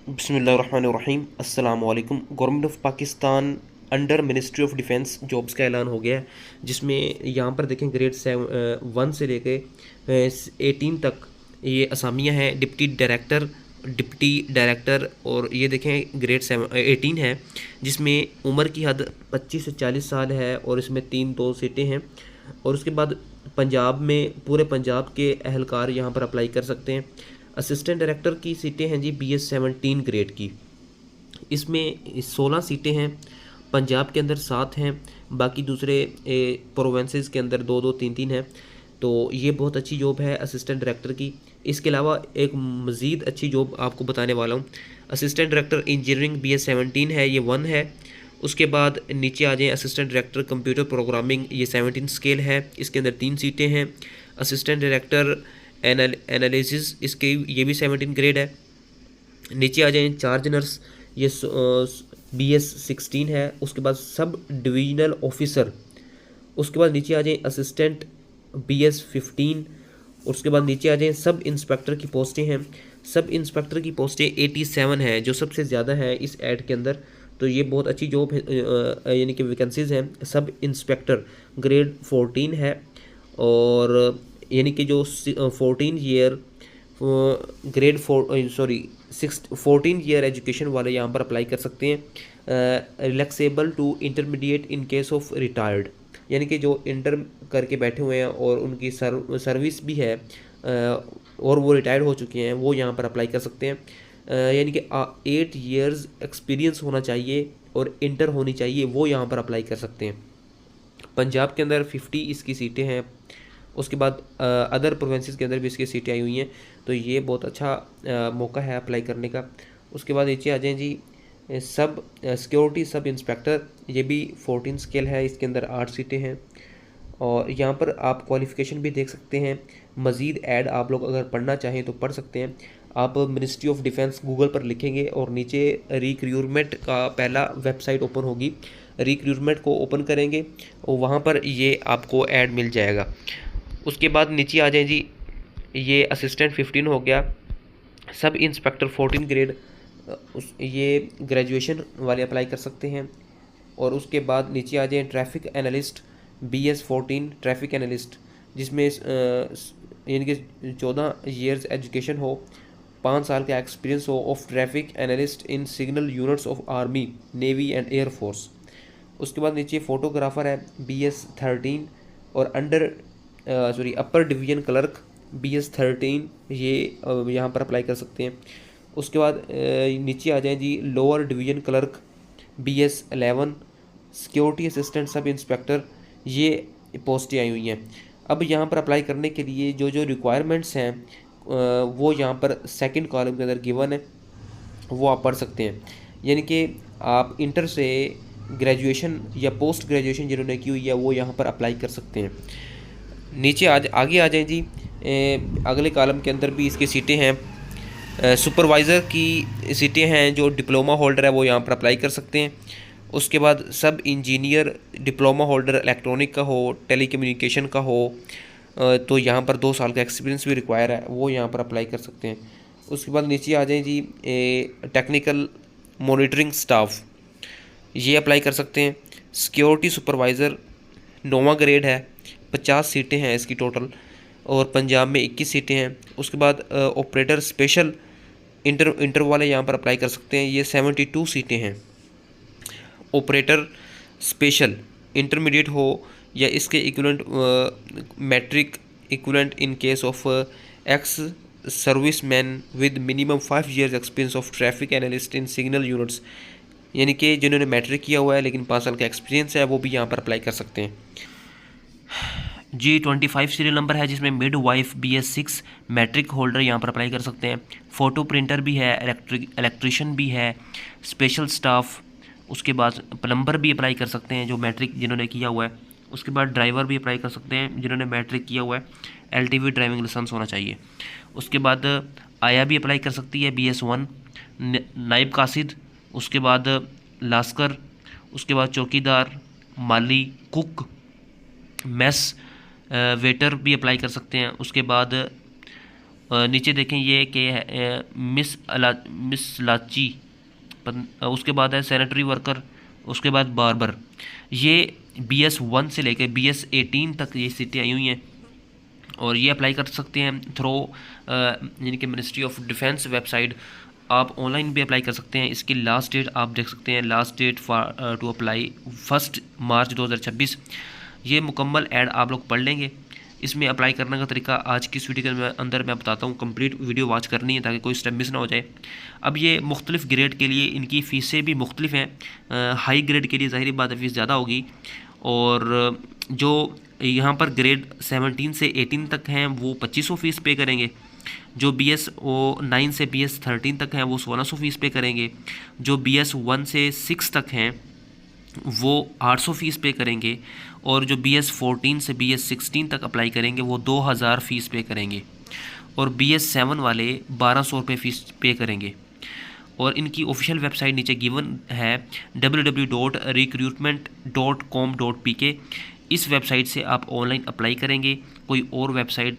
बिस्मिल्लाहिर्रहमानिर्रहीम अस्सलाम वालेकुम। Government of Pakistan under ministry of defence jobs का ऐलान हो गया है, जिसमें यहाँ पर देखें ग्रेड 1 से लेके 18 तक ये असामियाँ हैं। डिप्टी डायरेक्टर और ये देखें ग्रेड 18 है, जिसमें उम्र की हद 25 से 40 साल है और इसमें 3-2 सीटें हैं। और उसके बाद पंजाब में पूरे पंजाब के अहलकार यहाँ पर अप्लाई कर सकते हैं। असिस्टेंट डायरेक्टर की सीटें हैं जी BS 17 ग्रेड की। इसमें 16 सीटें हैं, पंजाब के अंदर 7 हैं, बाकी दूसरे प्रोवेंसेस के अंदर 2-2 3-3 हैं। तो ये बहुत अच्छी जॉब है असिस्टेंट डायरेक्टर की। इसके अलावा एक मज़ीद अच्छी जॉब आपको बताने वाला हूँ। असिस्टेंट डायरेक्टर इंजीनियरिंग BS 17 है, ये 1 है। उसके बाद नीचे आ जाएँ असिस्टेंट डायरेक्टर कंप्यूटर प्रोग्रामिंग, ये 17 स्केल है, इसके अंदर 3 सीटें हैं। असिस्टेंट डायरेक्टर एनालिसिस, इसके ये भी 17 ग्रेड है। नीचे आ जाएँ चार्ज नर्स, ये BS 16 है। उसके बाद सब डिविजनल ऑफिसर, उसके बाद नीचे आ जाएँ असिस्टेंट BS 15। उसके बाद नीचे आ जाएँ सब इंस्पेक्टर की पोस्टें हैं। सब इंस्पेक्टर की पोस्टें 87 हैं, जो सबसे ज़्यादा है इस ऐड के अंदर। तो ये बहुत अच्छी जॉब है, यानी कि वैकेंसीज़ हैं। सब इंस्पेक्टर ग्रेड 14 है, और यानी कि जो 14 ईयर ग्रेड 14 ईयर एजुकेशन वाले यहाँ पर अप्लाई कर सकते हैं। Relaxable to intermediate in case of retired, यानी कि जो इंटर करके बैठे हुए हैं और उनकी सर्विस भी है, और वो रिटायर्ड हो चुके हैं, वो यहाँ पर अप्लाई कर सकते हैं। यानी कि 8 इयर्स एक्सपीरियंस होना चाहिए और इंटर होनी चाहिए, वो यहाँ पर अप्लाई कर सकते हैं। पंजाब के अंदर 50 इसकी सीटें हैं। उसके बाद अदर प्रोविंसेस के अंदर भी इसकी सीटें आई हुई हैं। तो ये बहुत अच्छा मौका है अप्लाई करने का। उसके बाद नीचे आ जाएँ जी सब सिक्योरिटी सब इंस्पेक्टर, ये भी 14 स्केल है, इसके अंदर 8 सीटें हैं। और यहाँ पर आप क्वालिफ़िकेशन भी देख सकते हैं। मज़ीद ऐड आप लोग अगर पढ़ना चाहें तो पढ़ सकते हैं। आप मिनिस्ट्री ऑफ डिफेंस गूगल पर लिखेंगे और नीचे रिक्रूटमेंट का पहला वेबसाइट ओपन होगी, रिक्रूटमेंट को ओपन करेंगे और वहाँ पर ये आपको ऐड मिल जाएगा। उसके बाद नीचे आ जाए जी, ये असिस्टेंट 15 हो गया, सब इंस्पेक्टर 14 ग्रेड, ये ग्रेजुएशन वाले अप्लाई कर सकते हैं। और उसके बाद नीचे आ जाए traffic analyst BS 14 traffic analyst, जिसमें यानी कि 14 ईयर्स एजुकेशन हो, 5 साल का एक्सपीरियंस हो of traffic analyst in signal units of army, navy and air force. उसके बाद नीचे फ़ोटोग्राफ़र है BS 13, और अपर डिवीज़न क्लर्क BS 13, ये यहाँ पर अप्लाई कर सकते हैं। उसके बाद नीचे आ जाएँ जी lower division clerk BS 11, security assistant sub inspector, ये पोस्टें आई हुई हैं। अब यहाँ पर अप्लाई करने के लिए जो जो रिक्वायरमेंट्स हैं वो यहाँ पर सेकंड कॉलम के अंदर गिवन है, वो आप पढ़ सकते हैं। यानी कि आप इंटर से ग्रेजुएशन या पोस्ट ग्रेजुएशन जिन्होंने की हुई है वो यहाँ पर अप्लाई कर सकते हैं। नीचे आगे आ जाएँ जी, अगले कॉलम के अंदर भी इसकी सीटें हैं। सुपरवाइज़र की सीटें हैं, जो डिप्लोमा होल्डर है वो यहाँ पर अप्लाई कर सकते हैं। उसके बाद सब इंजीनियर डिप्लोमा होल्डर इलेक्ट्रॉनिक का हो, टेलीकम्युनिकेशन का हो, तो यहाँ पर 2 साल का एक्सपीरियंस भी रिक्वायर है, वो यहाँ पर अप्लाई कर सकते हैं। उसके बाद नीचे आ जाएँ जी टेक्निकल मॉनिटरिंग स्टाफ, ये अप्लाई कर सकते हैं। सिक्योरिटी सुपरवाइज़र 9वां ग्रेड है, 50 सीटें हैं इसकी टोटल, और पंजाब में 21 सीटें हैं। उसके बाद ऑपरेटर स्पेशल इंटर वाले यहाँ पर अप्लाई कर सकते हैं, ये 72 सीटें हैं। ऑपरेटर स्पेशल इंटरमीडिएट हो या इसके equivalent, matric equivalent in case of ex service man with minimum 5 years experience of traffic analyst in signal units, यानी कि जिन्होंने मैट्रिक किया हुआ है लेकिन 5 साल का एक्सपीरियंस है, वो भी यहाँ पर अप्लाई कर सकते हैं। G25 सीरियल नंबर है, जिसमें midwife BS 6 matric holder यहाँ पर अप्लाई कर सकते हैं। फ़ोटो प्रिंटर भी है, इलेक्ट्रिशियन भी है, स्पेशल स्टाफ, उसके बाद प्लम्बर भी अप्लाई कर सकते हैं जो मैट्रिक जिन्होंने किया हुआ है। उसके बाद ड्राइवर भी अप्लाई कर सकते हैं जिन्होंने मैट्रिक किया हुआ है, LTV ड्राइविंग लाइसेंस होना चाहिए। उसके बाद आया भी अप्लाई कर सकती है BS 1, नाइब कासिद, उसके बाद लास्कर, उसके बाद चौकीदार, माली, कुक, मेस वेटर भी अप्लाई कर सकते हैं। उसके बाद नीचे देखें ये कि है मिस लाची, उसके बाद है सैनिटरी वर्कर, उसके बाद बार्बर। ये BS1 से लेकर BS18 तक ये सीटें आई हुई हैं और ये अप्लाई कर सकते हैं थ्रू यानी कि मिनिस्ट्री ऑफ डिफेंस वेबसाइट। आप ऑनलाइन भी अप्लाई कर सकते हैं। इसकी लास्ट डेट आप देख सकते हैं, last date for to apply 1 March 2026। ये मुकम्मल ऐड आप लोग पढ़ लेंगे। इसमें अप्लाई करने का तरीका आज की इस वीडियो के अंदर मैं बताता हूँ। कंप्लीट वीडियो वॉच करनी है ताकि कोई स्टेप मिस ना हो जाए। अब ये मुख्तलिफ ग्रेड के लिए इनकी फ़ीसें भी मुख्तलिफ हैं। हाई ग्रेड के लिए ज़ाहिर बात है फ़ीस ज़्यादा होगी, और जो यहाँ पर ग्रेड 17 से 18 तक हैं वो 2500 फ़ीस पे करेंगे। जो BS9 से BS13 तक हैं वो 1600 फ़ीस पे करेंगे। जो BS1 से 6 तक हैं वो 800 फ़ीस पे करेंगे, और जो BS14 से BS16 तक अप्लाई करेंगे वो 2000 फ़ीस पे करेंगे, और BS7 वाले 1200 रुपये फ़ीस पे करेंगे। और इनकी ऑफिशियल वेबसाइट नीचे गिवन है www.recruitment.com.pk। इस वेबसाइट से आप ऑनलाइन अप्लाई करेंगे, कोई और वेबसाइट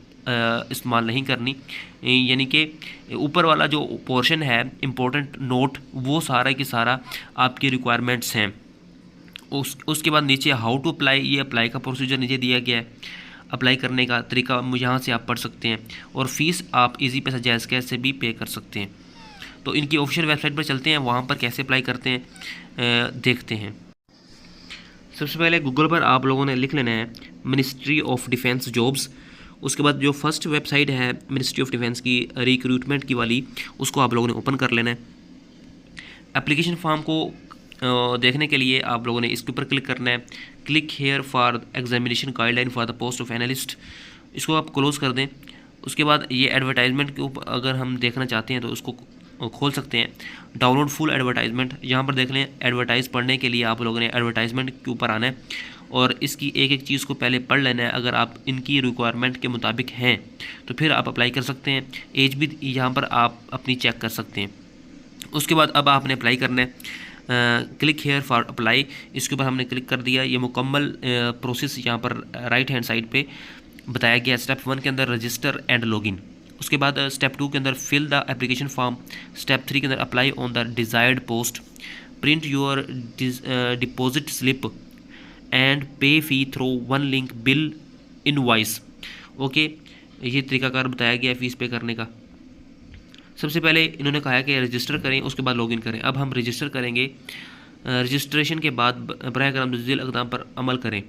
इस्तेमाल नहीं करनी। यानी कि ऊपर वाला जो पोर्शन है इम्पोर्टेंट नोट वो सारा की सारा आपकी रिक्वायरमेंट्स हैं। उसके बाद नीचे हाउ टू अप्लाई, ये अप्लाई का प्रोसीजर नीचे दिया गया है। अप्लाई करने का तरीका यहाँ से आप पढ़ सकते हैं, और फ़ीस आप इजी पैसा जायज़ कैश से भी पे कर सकते हैं। तो इनकी ऑफिशियल वेबसाइट पर चलते हैं, वहाँ पर कैसे अप्लाई करते हैं देखते हैं। सबसे पहले गूगल पर आप लोगों ने लिख लेना है मिनिस्ट्री ऑफ डिफेंस जॉब्स। उसके बाद जो फर्स्ट वेबसाइट है मिनिस्ट्री ऑफ डिफेंस की रिक्रूटमेंट की वाली, उसको आप लोगों ने ओपन कर लेना है। एप्लीकेशन फॉर्म को देखने के लिए आप लोगों ने इसके ऊपर क्लिक करना है। Click here for examination guideline for the post of analyst, इसको आप क्लोज़ कर दें। उसके बाद ये एडवर्टाइजमेंट के ऊपर अगर हम देखना चाहते हैं तो उसको खोल सकते हैं। डाउनलोड फुल एडवर्टाइजमेंट, यहाँ पर देख लें। एडवर्टाइज़ पढ़ने के लिए आप लोगों ने एडवर्टाइजमेंट के ऊपर आना है और इसकी एक एक चीज़ को पहले पढ़ लेना है। अगर आप इनकी रिक्वायरमेंट के मुताबिक हैं तो फिर आप अप्लाई कर सकते हैं। एज भी यहाँ पर आप अपनी चेक कर सकते हैं। उसके बाद अब आपने अप्लाई करना है। क्लिक हेयर फॉर अप्लाई, इसके ऊपर हमने क्लिक कर दिया। ये मुकम्मल प्रोसेस यहाँ पर राइट हैंड साइड पे बताया गया। स्टेप 1 के अंदर रजिस्टर एंड लॉगिन। उसके बाद स्टेप 2 के अंदर fill the application form. Step 3 के अंदर apply on the desired post. Print your deposit slip and pay fee through 1 link bill invoice. Okay, ये तरीकाकार बताया गया है फ़ीस पे करने का। सबसे पहले इन्होंने कहा है कि रजिस्टर करें, उसके बाद लॉगिन करें। अब हम रजिस्टर करेंगे। रजिस्ट्रेशन के बाद बराए करम नज़ील अक़दाम पर अमल करें।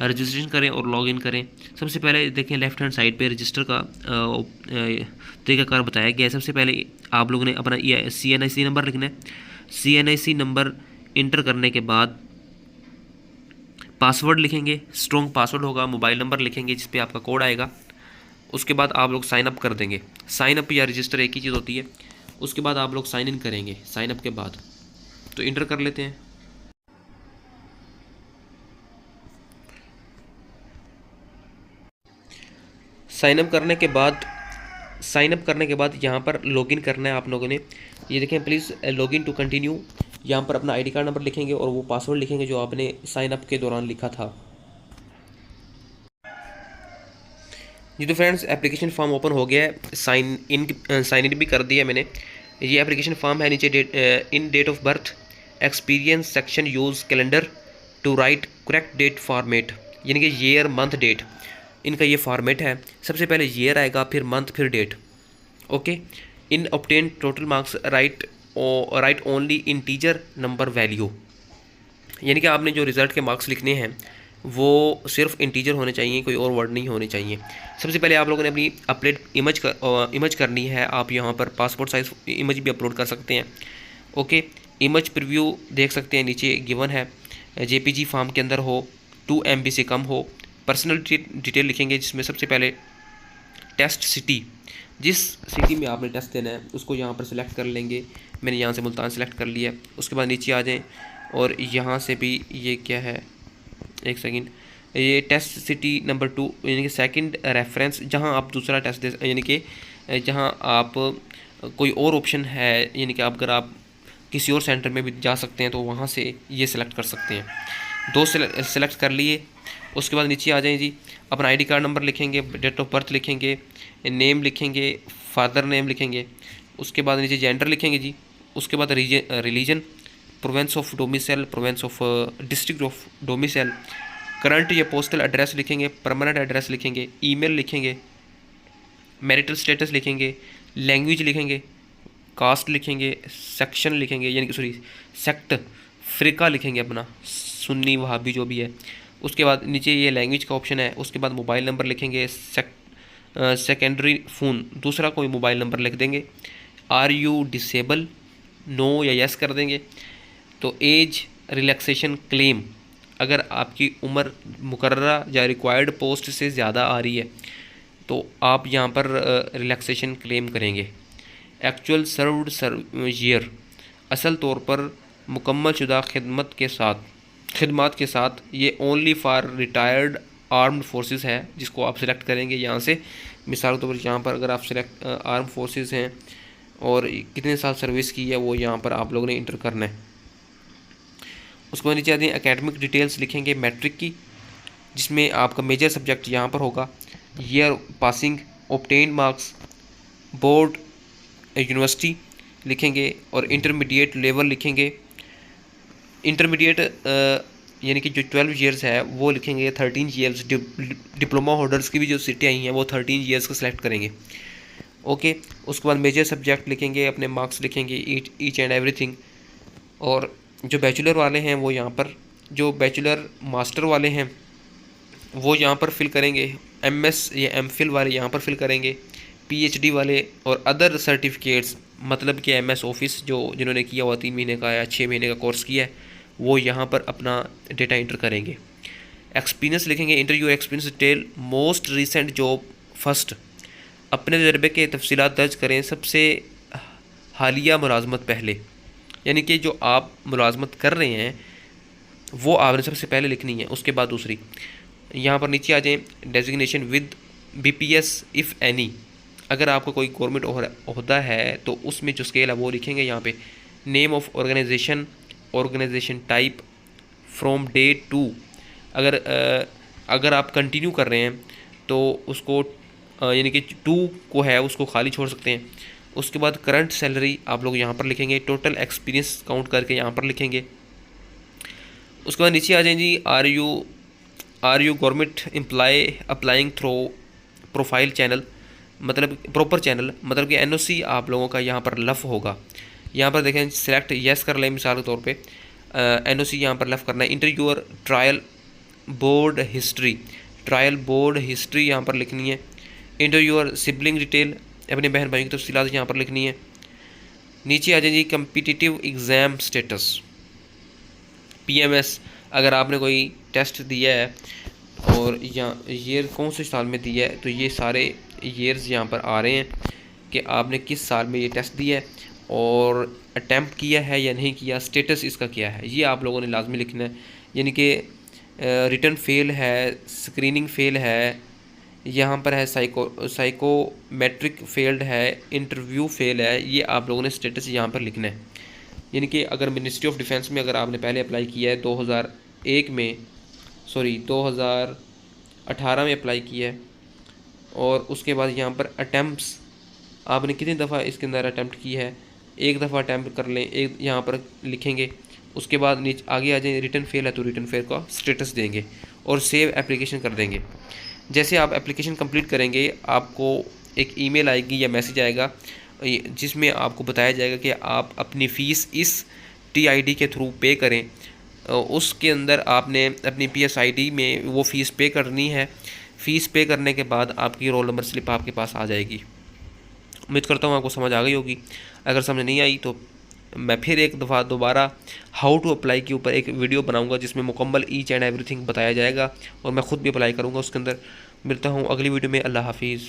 रजिस्ट्रेशन करें और लॉगिन करें। सबसे पहले देखें लेफ़्ट हैंड साइड पे रजिस्टर का तरीकाकार बताया गया है। सबसे पहले आप लोगों ने अपना CNIC नंबर लिखना है। CNIC नंबर इंटर करने के बाद पासवर्ड लिखेंगे, स्ट्रॉन्ग पासवर्ड होगा। मोबाइल नंबर लिखेंगे जिस पे आपका कोड आएगा। उसके बाद आप लोग साइन अप कर देंगे। साइन अप या रजिस्टर एक ही चीज़ होती है। उसके बाद आप लोग साइन इन करेंगे। साइन अप के बाद तो इंटर कर लेते हैं। साइन अप करने के बाद यहाँ पर लॉगिन करना है आप लोगों ने। ये देखें, प्लीज़ लॉगिन टू कंटिन्यू। यहाँ पर अपना ID कार्ड नंबर लिखेंगे और वो पासवर्ड लिखेंगे जो आपने साइन अप के दौरान लिखा था। जी तो फ्रेंड्स, एप्लीकेशन फॉर्म ओपन हो गया है। साइन इन भी कर दिया मैंने। ये एप्लीकेशन फॉर्म है। नीचे in date of birth experience section use calendar to write correct date format, यानी कि ईयर मंथ डेट इनका ये फॉर्मेट है। सबसे पहले ईयर आएगा, फिर मंथ, फिर date. Okay. In obtain total marks write only integer number value, यानी कि आपने जो रिज़ल्ट के मार्क्स लिखने हैं वो सिर्फ इंटीजर होने चाहिए, कोई और वर्ड नहीं होने चाहिए। सबसे पहले आप लोगों ने अपनी अपलोड इमेज करनी है। आप यहाँ पर पासपोर्ट साइज़ इमेज भी अपलोड कर सकते हैं। ओके, इमेज प्रीव्यू देख सकते हैं, नीचे गिवन है। JPG फॉर्म के अंदर हो, 2 MB से कम हो। पर्सनल डिटेल लिखेंगे जिसमें सबसे पहले टेस्ट सिटी, जिस सिटी में आपने टेस्ट देना है उसको यहाँ पर सिलेक्ट कर लेंगे। मैंने यहाँ से मुल्तान सेलेक्ट कर लिया। उसके बाद नीचे आ जाएं और यहाँ से भी ये क्या है, एक सेकंड, ये टेस्ट सिटी नंबर 2 यानी कि सेकंड रेफरेंस, जहाँ आप दूसरा टेस्ट दे, यानी कि जहाँ आप कोई और ऑप्शन है, यानी कि अगर आप किसी और सेंटर में भी जा सकते हैं तो वहाँ से ये सिलेक्ट कर सकते हैं। 2 सिलेक्ट कर लिए। उसके बाद नीचे आ जाएं जी, अपना ID कार्ड नंबर लिखेंगे, डेट ऑफ बर्थ लिखेंगे, नेम लिखेंगे, फादर नेम लिखेंगे, उसके बाद नीचे जेंडर लिखेंगे जी, उसके बाद religion, Provence of domicile, Provence of district of domicile, current या पोस्टल एड्रेस लिखेंगे, परमानेंट एड्रेस लिखेंगे, ईमेल लिखेंगे, मैरिटल स्टेटस लिखेंगे, लैंग्वेज लिखेंगे, कास्ट लिखेंगे, सेक्शन लिखेंगे यानी कि सॉरी सेक्ट, फ़िरका लिखेंगे अपना, सुन्नी वहाबी जो भी है। उसके बाद नीचे ये लैंग्वेज का ऑप्शन है, उसके बाद मोबाइल नंबर लिखेंगे, सेकेंडरी फ़ोन दूसरा कोई मोबाइल नंबर लिख देंगे, आर यू डिसेबल, नो या यस कर देंगे। तो एज रिलैक्सेशन क्लेम, अगर आपकी उम्र मुकर्ररा या रिक्वायर्ड पोस्ट से ज़्यादा आ रही है तो आप यहाँ पर रिलैक्सेशन क्लेम करेंगे। एक्चुअल सर्व्ड ईयर, असल तौर पर मुकम्मल शुदा खिदमत के साथ, ये only for retired armed forces है जिसको आप सिलेक्ट करेंगे यहाँ से। मिसाल के तौर पर यहाँ पर अगर आप सिलेक्ट आर्म फोर्सेस हैं और कितने साल सर्विस की है वो यहाँ पर आप लोगों ने इंटर करना है। उसके बाद नीचे आते हैं एकेडमिक डिटेल्स लिखेंगे मैट्रिक की, जिसमें आपका मेजर सब्जेक्ट यहाँ पर होगा, year passing, obtained marks, board university लिखेंगे और इंटरमीडिएट लेवल लिखेंगे। इंटरमीडिएट यानी कि जो 12 ईयर्स है वो लिखेंगे, 13 ईयर्स डिप्लोमा होल्डर्स की भी जो सीटें आई हैं वो 13 ईयर्स को सिलेक्ट करेंगे। ओके, उसके बाद मेजर सब्जेक्ट लिखेंगे, अपने मार्क्स लिखेंगे, ईच एंड एवरीथिंग। और जो बैचलर वाले हैं वो यहाँ पर, जो बैचलर मास्टर वाले हैं वो यहाँ पर फिल करेंगे, एमएस या एमफिल वाले यहाँ पर फिल करेंगे, पीएचडी वाले और अदर सर्टिफिकेट्स मतलब कि एमएस ऑफिस जो जिन्होंने किया हुआ 3 महीने का या 6 महीने का कोर्स किया है वो यहाँ पर अपना डेटा इंटर करेंगे। एक्सपीरियंस लिखेंगे, inter your experience detail, most recent job first, अपने तजर्बे के तफसीलात दर्ज करें, सबसे हालिया मुलाजमत पहले, यानी कि जो आप मुलाजमत कर रहे हैं वो आपने सबसे पहले लिखनी है, उसके बाद दूसरी। यहाँ पर नीचे आ जाएँ, designation with BPS if any, अगर आपको कोई गवर्नमेंट ओहदा है तो उसमें जो स्केल है वो लिखेंगे यहाँ पे। Name of organisation, organisation type, from day to, अगर आप कंटिन्यू कर रहे हैं तो उसको यानी कि 2 को है उसको खाली छोड़ सकते हैं। उसके बाद करंट सैलरी आप लोग यहाँ पर लिखेंगे, टोटल एक्सपीरियंस काउंट करके यहाँ पर लिखेंगे। उसके बाद नीचे आ जाएँ जी, are you government employ applying through profile channel, मतलब प्रॉपर चैनल, मतलब कि एनओसी आप लोगों का यहाँ पर लफ होगा। यहाँ पर देखें सिलेक्ट येस कर लें, मिसाल के तौर पे एनओसी यहाँ पर लफ करना है। Inter your trial board history, trial board history यहाँ पर लिखनी है। इंटर योर सिबलिंग डिटेल, अपने बहन भाई की तफसीलात यहाँ पर लिखनी है। नीचे आ जाइए कम्पिटिटिव एग्ज़ाम स्टेटस, पीएमएस, अगर आपने कोई टेस्ट दिया है और यहाँ ईयर कौन से साल में दिया है तो ये सारे ईयर्स यहाँ पर आ रहे हैं कि आपने किस साल में ये टेस्ट दिया है और अटैम्प्ट किया है या नहीं किया, स्टेटस इसका क्या है, ये आप लोगों ने लाजमी लिखना है। यानी कि रिटर्न फेल है, स्क्रीनिंग फेल है, यहाँ पर है साइकोमेट्रिक फेल्ड है, इंटरव्यू फेल है, ये आप लोगों ने स्टेटस यहाँ पर लिखना है। यानी कि अगर मिनिस्ट्री ऑफ डिफेंस में अगर आपने पहले अप्लाई किया है 2018 में अप्लाई किया है और उसके बाद यहाँ पर अटैम्प्ट्स आपने कितनी दफ़ा इसके अंदर अटैम्प्ट की है, 1 दफ़ा अटैम्प्ट कर लें, एक यहाँ पर लिखेंगे। उसके बाद नीचे आगे आ जाए, रिटर्न फेल है तो रिटर्न फेल का स्टेटस देंगे और सेव एप्लीकेशन कर देंगे। जैसे आप एप्लीकेशन कंप्लीट करेंगे आपको एक ईमेल आएगी या मैसेज आएगा जिसमें आपको बताया जाएगा कि आप अपनी फ़ीस इस टीआईडी के थ्रू पे करें। उसके अंदर आपने अपनी पीएसआईडी में वो फ़ीस पे करनी है। फ़ीस पे करने के बाद आपकी रोल नंबर स्लिप आपके पास आ जाएगी। उम्मीद करता हूँ आपको समझ आ गई होगी। अगर समझ नहीं आई तो मैं फिर एक दफ़ा दोबारा हाउ टू अप्लाई के ऊपर एक वीडियो बनाऊंगा जिसमें मुकम्मल ईच एंड एवरीथिंग बताया जाएगा और मैं ख़ुद भी अप्लाई करूँगा उसके अंदर। मिलता हूँ अगली वीडियो में। अल्लाह हाफिज़।